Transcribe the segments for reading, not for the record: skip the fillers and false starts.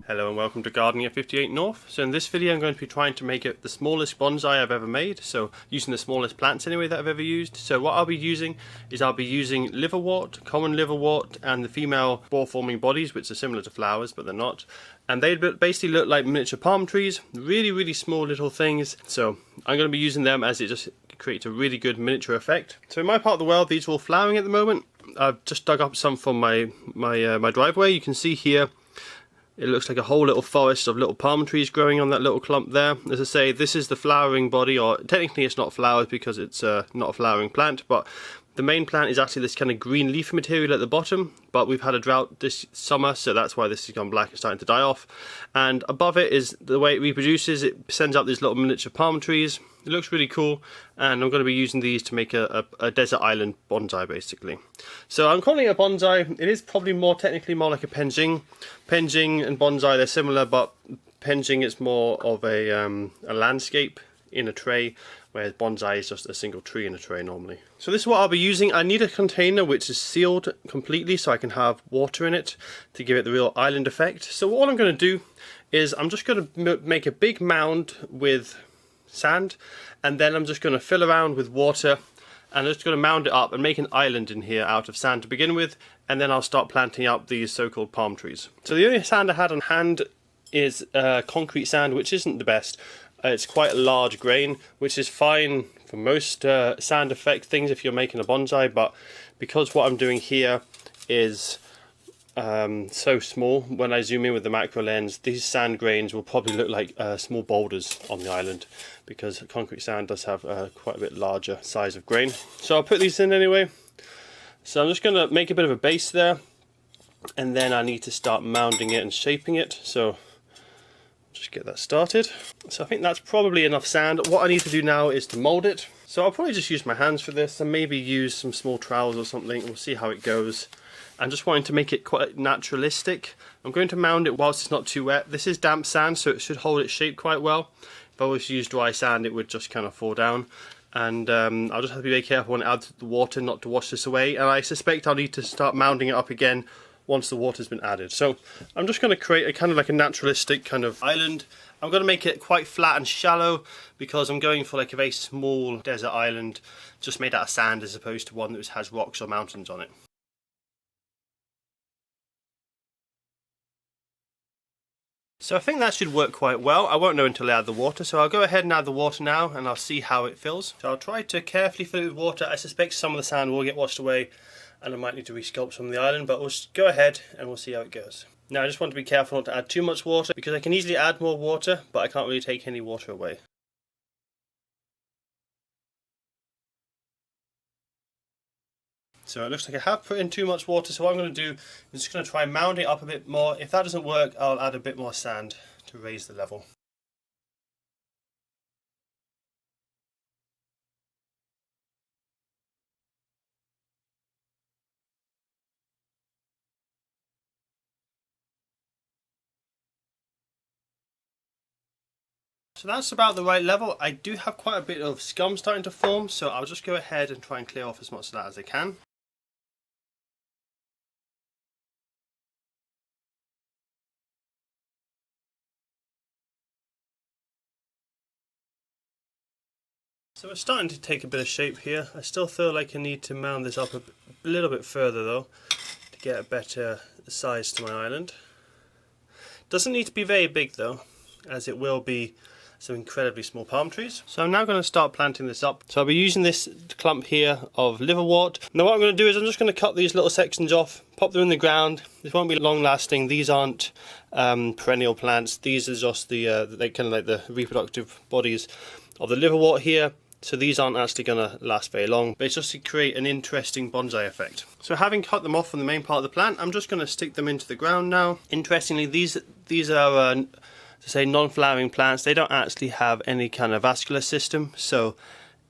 Hello and welcome to Gardening at 58 North. So in this video I'm going to be trying to make it the smallest bonsai I've ever made, so using the smallest plants anyway that I've ever used. So what I'll be using is liverwort, common liverwort, and the female spore forming bodies, which are similar to flowers but they're not. And they basically look like miniature palm trees, really small little things. So I'm going to be using them as it just creates a really good miniature effect. So in my part of the world these are all flowering at the moment. I've just dug up some from my driveway. You can see here it looks like a whole little forest of little palm trees growing on that little clump there. As I say, this is the flowering body, or technically it's not flowers because it's not a flowering plant, but the main plant is actually this kind of green leaf material at the bottom, but we've had a drought this summer, so that's why this has gone black and starting to die off. And above it is the way it reproduces. It sends out these little miniature palm trees. It looks really cool, and I'm going to be using these to make a desert island bonsai basically. So I'm calling it a bonsai. It is probably technically more like a Penjing. Penjing and bonsai, they're similar, but Penjing is more of a landscape in a tray, whereas bonsai is just a single tree in a tray normally. So this is what I'll be using. I need a container which is sealed completely so I can have water in it to give it the real island effect. So what I'm going to do is I'm just going to make a big mound with sand, and then I'm just going to fill around with water, and I'm just going to mound it up and make an island in here out of sand to begin with, and then I'll start planting up these so-called palm trees. So the only sand I had on hand is concrete sand, which isn't the best. It's quite a large grain, which is fine for most sand effect things if you're making a bonsai, but because what I'm doing here is so small, when I zoom in with the macro lens, these sand grains will probably look like small boulders on the island, because concrete sand does have quite a bit larger size of grain. So I'll put these in anyway. So I'm just going to make a bit of a base there, and then I need to start mounding it and shaping it. So just get that started. So I think that's probably enough sand. What I need to do now is to mold it. So I'll probably just use my hands for this, and maybe use some small trowels or something. We'll see how it goes. I'm just wanting to make it quite naturalistic. I'm going to mound it whilst it's not too wet. This is damp sand, so it should hold its shape quite well. If I was to use dry sand, it would just kind of fall down. And I'll just have to be very careful when I add the water not to wash this away. And I suspect I'll need to start mounding it up again once the water's been added. So I'm just going to create a kind of like a naturalistic kind of island. I'm going to make it quite flat and shallow because I'm going for like a very small desert island just made out of sand as opposed to one that has rocks or mountains on it. So I think that should work quite well. I won't know until I add the water, so I'll go ahead and add the water now and I'll see how it fills. So I'll try to carefully fill it with water. I suspect some of the sand will get washed away and I might need to resculpt some of the island, but we'll just go ahead and we'll see how it goes. Now I just want to be careful not to add too much water, because I can easily add more water, but I can't really take any water away. So it looks like I have put in too much water, so what I'm going to do is just going to try and mound it up a bit more. If that doesn't work, I'll add a bit more sand to raise the level. So that's about the right level. I do have quite a bit of scum starting to form, so I'll just go ahead and try and clear off as much of that as I can. So it's starting to take a bit of shape here. I still feel like I need to mound this up a little bit further though, to get a better size to my island. Doesn't need to be very big though, as it will be some incredibly small palm trees. So I'm now going to start planting this up. So I'll be using this clump here of liverwort. Now what I'm going to do is I'm just going to cut these little sections off, pop them in the ground. This won't be long lasting. These aren't perennial plants. These are just they kind of like the reproductive bodies of the liverwort here. So these aren't actually going to last very long, but it's just to create an interesting bonsai effect. So having cut them off from the main part of the plant, I'm just going to stick them into the ground now. Interestingly, these are to say non-flowering plants. They don't actually have any kind of vascular system, so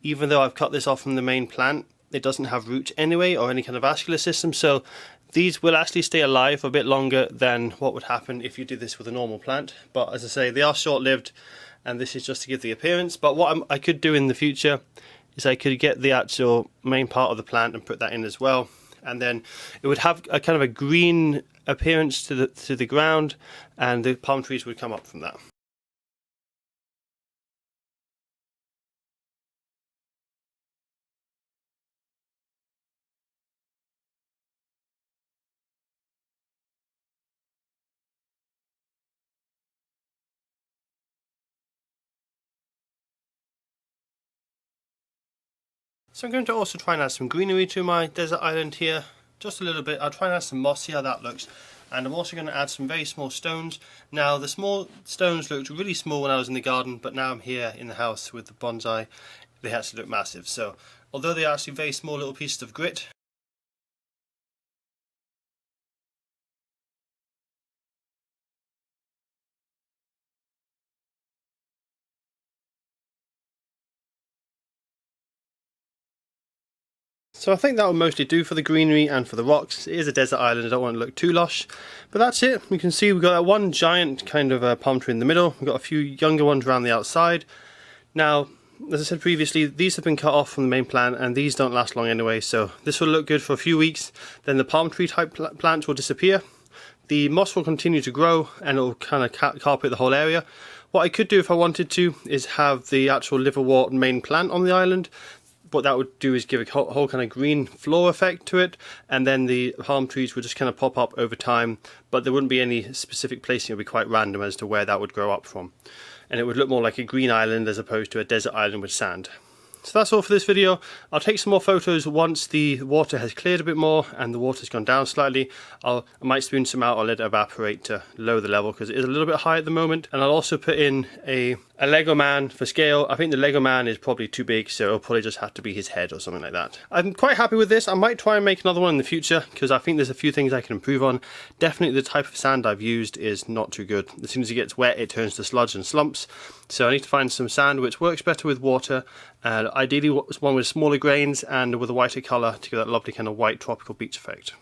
even though I've cut this off from the main plant, it doesn't have roots anyway or any kind of vascular system, so these will actually stay alive a bit longer than what would happen if you did this with a normal plant. But as I say, they are short-lived, and this is just to give the appearance. But what I could do in the future is I could get the actual main part of the plant and put that in as well, and then it would have a kind of a green appearance to the ground, and the palm trees would come up from that. So I'm going to also try and add some greenery to my desert island here, just a little bit. I'll try and add some moss, see how that looks. And I'm also going to add some very small stones. Now the small stones looked really small when I was in the garden, but now I'm here in the house with the bonsai, they actually look massive. So although they're actually very small little pieces of grit, so I think that will mostly do for the greenery and for the rocks. It is a desert island, I don't want it to look too lush. But that's it. You can see we've got that one giant kind of palm tree in the middle. We've got a few younger ones around the outside. Now, as I said previously, these have been cut off from the main plant, and these don't last long anyway, so this will look good for a few weeks. Then the palm tree type plants will disappear. The moss will continue to grow, and it will kind of carpet the whole area. What I could do if I wanted to is have the actual liverwort main plant on the island. What that would do is give a whole kind of green floor effect to it, and then the palm trees would just kind of pop up over time, but there wouldn't be any specific placing. It would be quite random as to where that would grow up from, and it would look more like a green island as opposed to a desert island with sand. So that's all for this video. I'll take some more photos once the water has cleared a bit more and the water's gone down slightly. I might spoon some out or let it evaporate to lower the level because it is a little bit high at the moment. And I'll also put in a Lego man for scale. I think the Lego man is probably too big, so it'll probably just have to be his head or something like that. I'm quite happy with this. I might try and make another one in the future because I think there's a few things I can improve on. Definitely the type of sand I've used is not too good. As soon as it gets wet, it turns to sludge and slumps. So I need to find some sand which works better with water, and ideally one with smaller grains and with a whiter colour to give that lovely kind of white tropical beach effect.